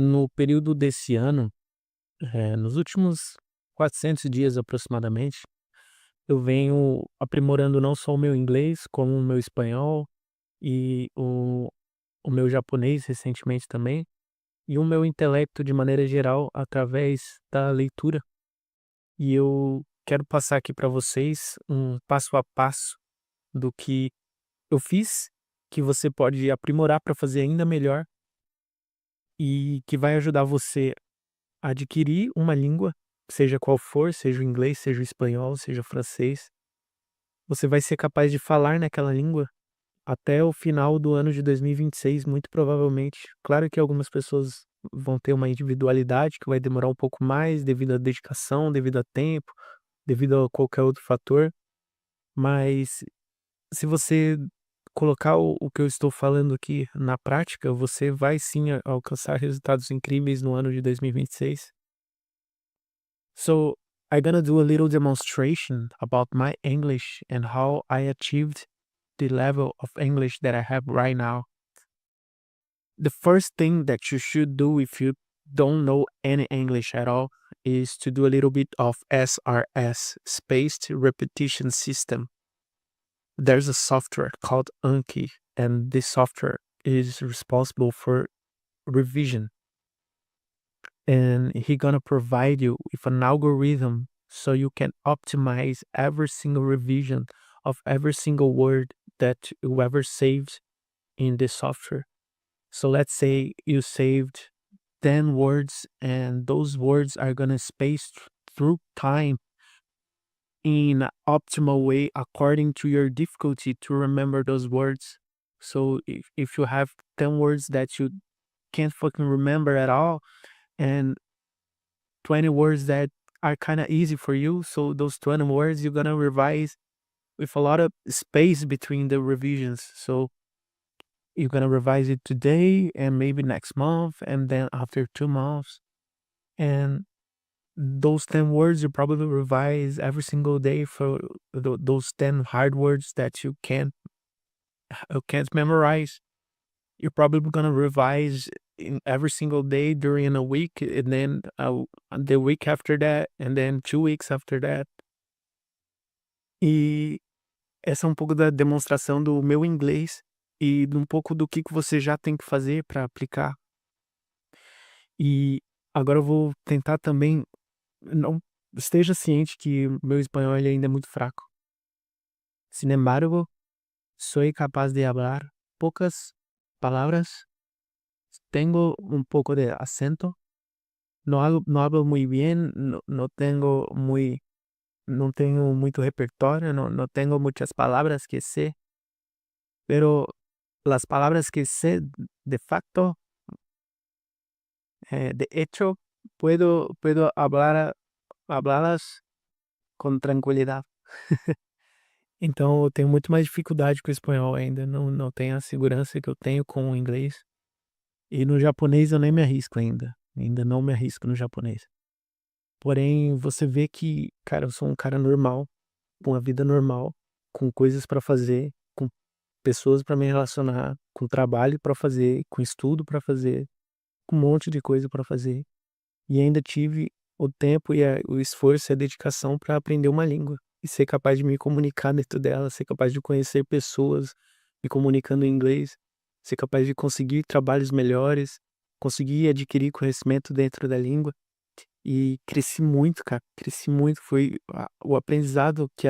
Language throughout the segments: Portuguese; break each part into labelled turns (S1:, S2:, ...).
S1: No período desse ano, nos últimos 400 dias aproximadamente, eu venho aprimorando não só o meu inglês, como o meu espanhol e o meu japonês recentemente também, e o meu intelecto de maneira geral através da leitura. E eu quero passar aqui para vocês um passo a passo do que eu fiz, que você pode aprimorar para fazer ainda melhor e que vai ajudar você a adquirir uma língua, seja qual for, seja o inglês, seja o espanhol, seja o francês. Você vai ser capaz de falar naquela língua até o final do ano de 2026, muito provavelmente. Claro que algumas pessoas vão ter uma individualidade que vai demorar um pouco mais devido à dedicação, devido a tempo, devido a qualquer outro fator, mas se você colocar o que eu estou falando aqui na prática, você vai sim alcançar resultados incríveis no ano de 2026. So, I'm gonna do a little demonstration about my English and how I achieved the level of English that I have right now. The first thing that you should do if you don't know any English at all is to do a little bit of SRS, Spaced Repetition System. There's a software called Anki, and this software is responsible for revision. And he gonna provide you with an algorithm so you can optimize every single revision of every single word that you ever saved in the software. So let's say you saved 10 words and those words are gonna space through time in an optimal way according to your difficulty to remember those words. So if you have 10 words that you can't fucking remember at all and 20 words that are kind of easy for you, so those 20 words you're gonna revise with a lot of space between the revisions. So you're gonna revise it today and maybe next month and then after 2 months. And those 10 words you probably revise every single day for those 10 hard words that you can't memorize. You're probably gonna revise in every single day during a week, and then the week after that, and then 2 weeks after that. E essa é um pouco da demonstração do meu inglês e de um pouco do que você já tem que fazer para aplicar. E agora eu vou tentar também, não esteja ciente que o meu espanhol ele ainda é muito fraco. Sin embargo, soy capaz de hablar pocas palabras, tengo un poco de acento. No hablo muy bien, no tengo mucho repertorio, no tengo muchas palabras que sé, pero las palabras que sé de facto, de hecho, puedo hablarlas com tranquilidade. Então eu tenho muito mais dificuldade com o espanhol ainda, não tenho a segurança que eu tenho com o inglês. E no japonês eu nem me arrisco ainda não me arrisco no japonês. Porém, você vê que, cara, eu sou um cara normal, com a vida normal, com coisas pra fazer, com pessoas pra me relacionar, com trabalho pra fazer, com estudo pra fazer, com um monte de coisa pra fazer. E ainda tive o tempo e o esforço e a dedicação pra aprender uma língua e ser capaz de me comunicar dentro dela, ser capaz de conhecer pessoas me comunicando em inglês, ser capaz de conseguir trabalhos melhores, conseguir adquirir conhecimento dentro da língua. E cresci muito, cara, cresci muito. Foi o aprendizado que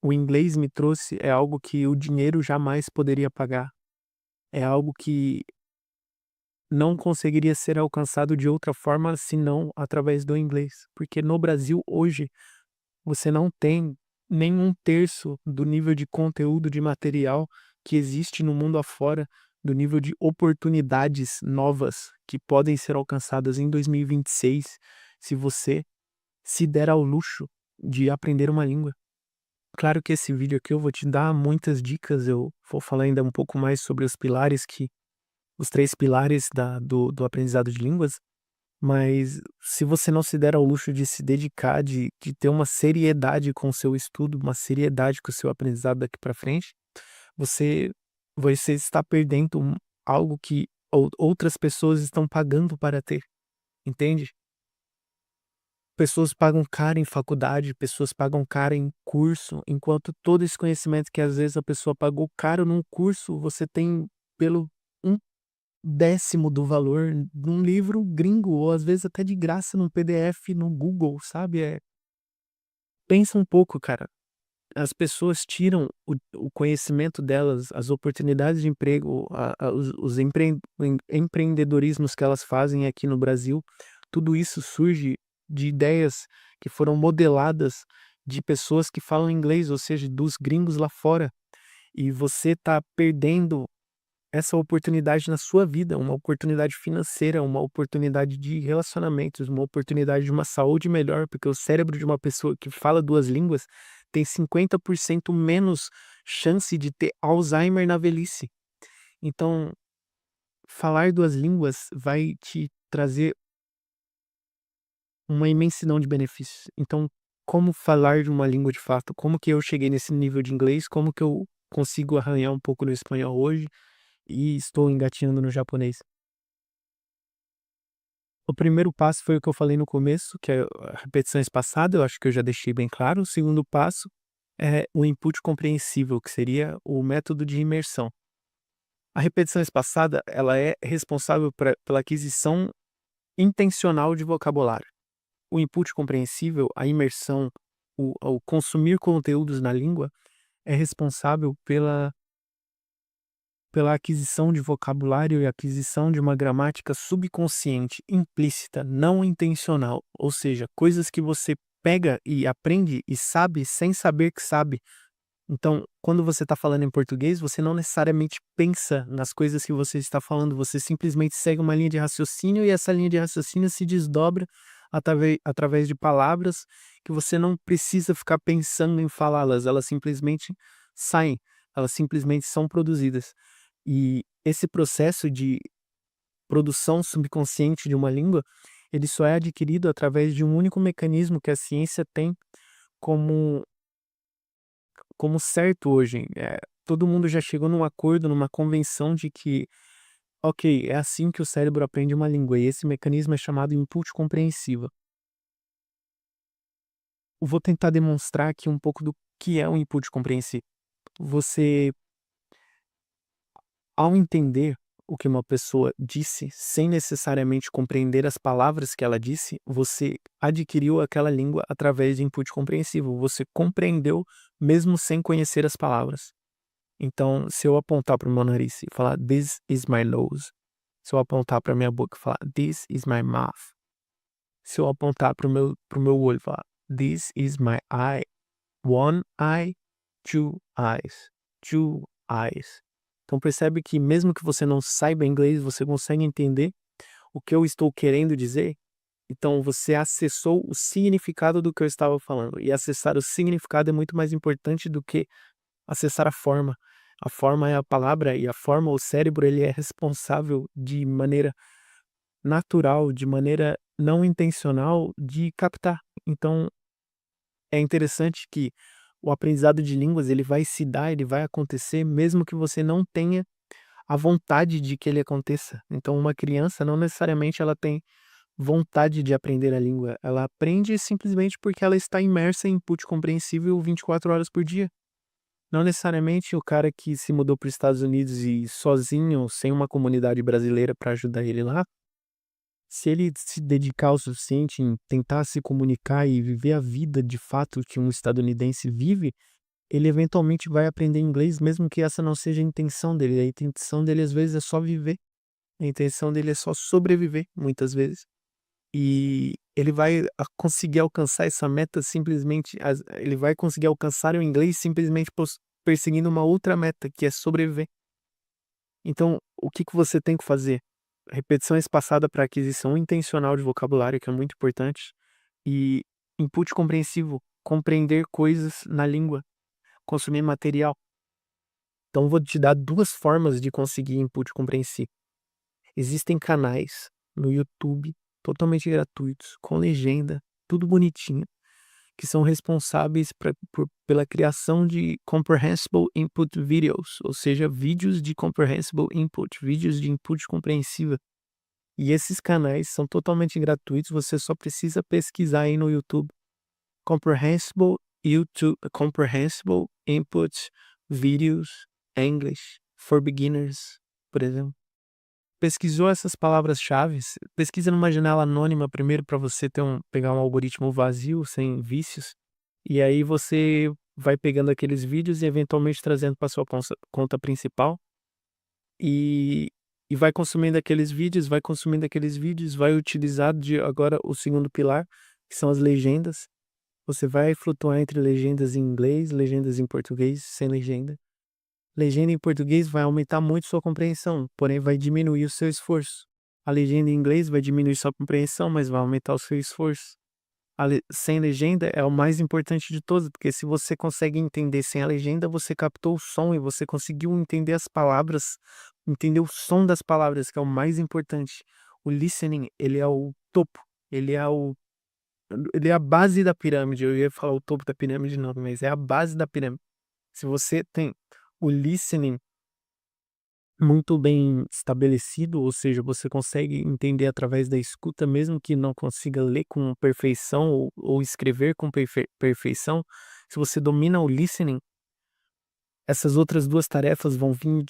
S1: o inglês me trouxe é algo que o dinheiro jamais poderia pagar. É algo que não conseguiria ser alcançado de outra forma senão através do inglês. Porque no Brasil hoje você não tem nem 1/3 do nível de conteúdo de material que existe no mundo afora, do nível de oportunidades novas que podem ser alcançadas em 2026, se você se der ao luxo de aprender uma língua. Claro que esse vídeo aqui eu vou te dar muitas dicas, eu vou falar ainda um pouco mais sobre os 3 pilares do aprendizado de línguas, mas se você não se der ao luxo de se dedicar, de ter uma seriedade com o seu estudo, uma seriedade com o seu aprendizado daqui para frente, você você está perdendo algo que outras pessoas estão pagando para ter, entende? Pessoas pagam caro em faculdade, pessoas pagam caro em curso, enquanto todo esse conhecimento que às vezes a pessoa pagou caro num curso, você tem pelo 1/10 do valor num livro gringo, ou às vezes até de graça num PDF no Google, sabe? Pensa um pouco, cara. As pessoas tiram o conhecimento delas, as oportunidades de emprego, os empreendedorismos que elas fazem aqui no Brasil, tudo isso surge de ideias que foram modeladas de pessoas que falam inglês, ou seja, dos gringos lá fora. E você tá perdendo essa oportunidade na sua vida, uma oportunidade financeira, uma oportunidade de relacionamentos, uma oportunidade de uma saúde melhor, porque o cérebro de uma pessoa que fala 2 línguas tem 50% menos chance de ter Alzheimer na velhice. Então, falar 2 línguas vai te trazer uma imensidão de benefícios. Então, como falar de uma língua de fato? Como que eu cheguei nesse nível de inglês? Como que eu consigo arranhar um pouco no espanhol hoje e estou engatinhando no japonês? O primeiro passo foi o que eu falei no começo, que é a repetição espaçada, eu acho que eu já deixei bem claro. O segundo passo é o input compreensível, que seria o método de imersão. A repetição espaçada, ela é responsável pela aquisição intencional de vocabulário. O input compreensível, a imersão, o consumir conteúdos na língua, é responsável pela aquisição de vocabulário e aquisição de uma gramática subconsciente, implícita, não intencional, ou seja, coisas que você pega e aprende e sabe sem saber que sabe. Então, quando você está falando em português, você não necessariamente pensa nas coisas que você está falando, você simplesmente segue uma linha de raciocínio e essa linha de raciocínio se desdobra através de palavras que você não precisa ficar pensando em falá-las, elas simplesmente saem, elas simplesmente são produzidas. E esse processo de produção subconsciente de uma língua, ele só é adquirido através de um único mecanismo que a ciência tem como certo hoje. Todo mundo já chegou num acordo, numa convenção de que, ok, é assim que o cérebro aprende uma língua, e esse mecanismo é chamado input compreensivo. Eu vou tentar demonstrar aqui um pouco do que é o input compreensivo. Você, ao entender o que uma pessoa disse, sem necessariamente compreender as palavras que ela disse, você adquiriu aquela língua através de input compreensivo. Você compreendeu mesmo sem conhecer as palavras. Então, se eu apontar para o meu nariz e falar "This is my nose", se eu apontar para minha boca e falar "This is my mouth", se eu apontar para o meu olho e falar "This is my eye", one eye, two eyes, two eyes. Então percebe que mesmo que você não saiba inglês, você consegue entender o que eu estou querendo dizer? Então você acessou o significado do que eu estava falando, e acessar o significado é muito mais importante do que acessar a forma. A forma é a palavra, e a forma, o cérebro, ele é responsável de maneira natural, de maneira não intencional, de captar. Então é interessante que o aprendizado de línguas, ele vai se dar, ele vai acontecer mesmo que você não tenha a vontade de que ele aconteça. Então uma criança não necessariamente ela tem vontade de aprender a língua, ela aprende simplesmente porque ela está imersa em input compreensível 24 horas por dia. Não necessariamente o cara que se mudou para os Estados Unidos e sozinho, sem uma comunidade brasileira para ajudar ele lá, se ele se dedicar o suficiente em tentar se comunicar e viver a vida de fato que um estadunidense vive, ele eventualmente vai aprender inglês, mesmo que essa não seja a intenção dele. A intenção dele às vezes é só viver, a intenção dele é só sobreviver, muitas vezes. E ele vai conseguir alcançar essa meta simplesmente, ele vai conseguir alcançar o inglês simplesmente perseguindo uma outra meta, que é sobreviver. Então, o que que você tem que fazer? Repetição espaçada para aquisição intencional de vocabulário, que é muito importante, e input compreensivo, compreender coisas na língua, consumir material. Então, vou te dar 2 formas de conseguir input compreensivo. Existem canais no YouTube totalmente gratuitos, com legenda, tudo bonitinho, que são responsáveis pela criação de Comprehensible Input Videos, ou seja, vídeos de Comprehensible Input, vídeos de input compreensível. E esses canais são totalmente gratuitos, você só precisa pesquisar aí no YouTube Comprehensible Input Videos English for Beginners, por exemplo. Pesquisou essas palavras-chave, pesquisa numa janela anônima primeiro para você pegar um algoritmo vazio, sem vícios, e aí você vai pegando aqueles vídeos e eventualmente trazendo para sua conta principal, e vai consumindo aqueles vídeos, vai utilizar agora o segundo pilar, que são as legendas. Você vai flutuar entre legendas em inglês, legendas em português, sem legenda. Legenda em português vai aumentar muito sua compreensão, porém vai diminuir o seu esforço. A legenda em inglês vai diminuir sua compreensão, mas vai aumentar o seu esforço. Sem legenda é o mais importante de todos, porque se você consegue entender sem a legenda, você captou o som e você conseguiu entender as palavras, entender o som das palavras, que é o mais importante. O listening, ele é o topo, ele é a base da pirâmide. Eu ia falar o topo da pirâmide, não, mas é a base da pirâmide. Se você tem o listening muito bem estabelecido, ou seja, você consegue entender através da escuta, mesmo que não consiga ler com perfeição ou escrever com perfeição. Se você domina o listening, essas outras duas tarefas vão vir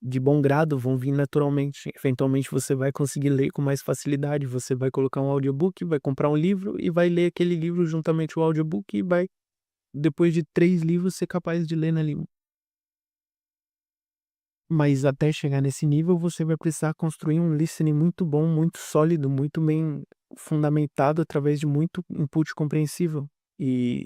S1: de bom grado, vão vir naturalmente. Eventualmente você vai conseguir ler com mais facilidade. Você vai colocar um audiobook, vai comprar um livro e vai ler aquele livro juntamente com o audiobook e vai, depois de 3 livros, ser capaz de ler na língua. Mas até chegar nesse nível, você vai precisar construir um listening muito bom, muito sólido, muito bem fundamentado através de muito input compreensível. E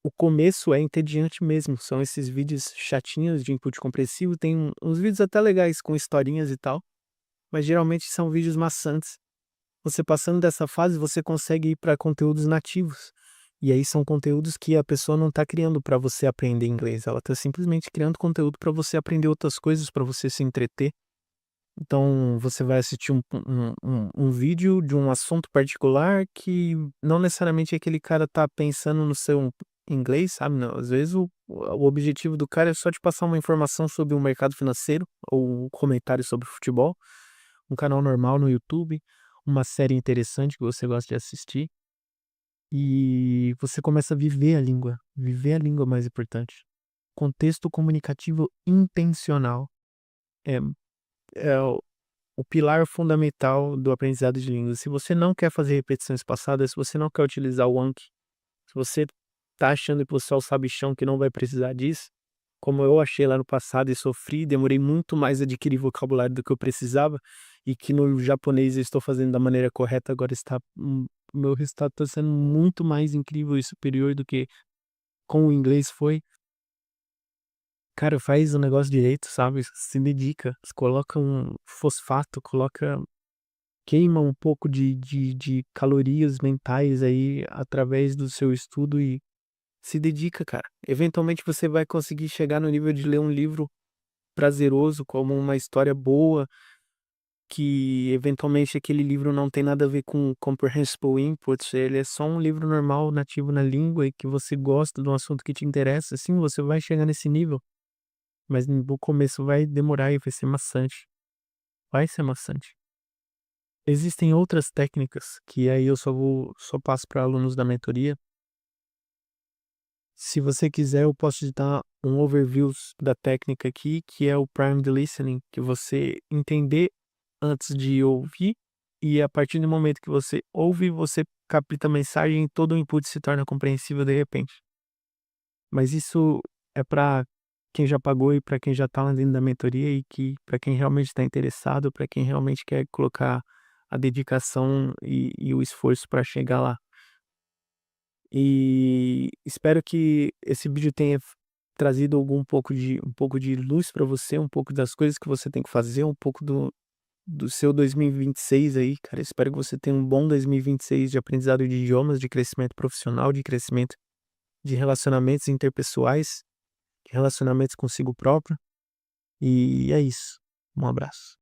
S1: o começo é entediante mesmo, são esses vídeos chatinhos de input compreensivo, tem uns vídeos até legais com historinhas e tal, mas geralmente são vídeos maçantes. Você passando dessa fase, você consegue ir para conteúdos nativos. E aí são conteúdos que a pessoa não está criando para você aprender inglês, ela está simplesmente criando conteúdo para você aprender outras coisas, para você se entreter. Então você vai assistir um vídeo de um assunto particular que não necessariamente aquele cara tá pensando no seu inglês, sabe? Não, às vezes o objetivo do cara é só te passar uma informação sobre o mercado financeiro ou um comentário sobre futebol, um canal normal no YouTube, uma série interessante que você gosta de assistir. E você começa a viver a língua é mais importante. Contexto comunicativo intencional é, é o pilar fundamental do aprendizado de línguas. Se você não quer fazer repetições passadas, se você não quer utilizar o Anki, se você tá achando que você é o sabichão que não vai precisar disso, como eu achei lá no passado e sofri, demorei muito mais a adquirir vocabulário do que eu precisava, e que no japonês eu estou fazendo da maneira correta, agora o meu resultado está sendo muito mais incrível e superior do que com o inglês foi. Cara, faz o negócio direito, sabe? Se dedica, coloca um fosfato, queima um pouco de calorias mentais aí através do seu estudo e se dedica, cara. Eventualmente você vai conseguir chegar no nível de ler um livro prazeroso, como uma história boa, que eventualmente aquele livro não tem nada a ver com comprehensible inputs, ele é só um livro normal, nativo na língua e que você gosta de um assunto que te interessa, assim, você vai chegar nesse nível. Mas no começo vai demorar e vai ser maçante. Vai ser maçante. Existem outras técnicas que aí eu só passo para alunos da mentoria. Se você quiser, eu posso te dar um overview da técnica aqui, que é o primed listening, que você entender antes de ouvir e a partir do momento que você ouve, você capta a mensagem e todo o input se torna compreensível de repente. Mas isso é para quem já pagou e para quem já está lá dentro da mentoria e que para quem realmente está interessado, para quem realmente quer colocar a dedicação e o esforço para chegar lá. E espero que esse vídeo tenha trazido um pouco de luz para você, um pouco das coisas que você tem que fazer, um pouco do seu 2026 aí, cara. Espero que você tenha um bom 2026 de aprendizado de idiomas, de crescimento profissional, de crescimento de relacionamentos interpessoais, de relacionamentos consigo próprio. E é isso. Um abraço.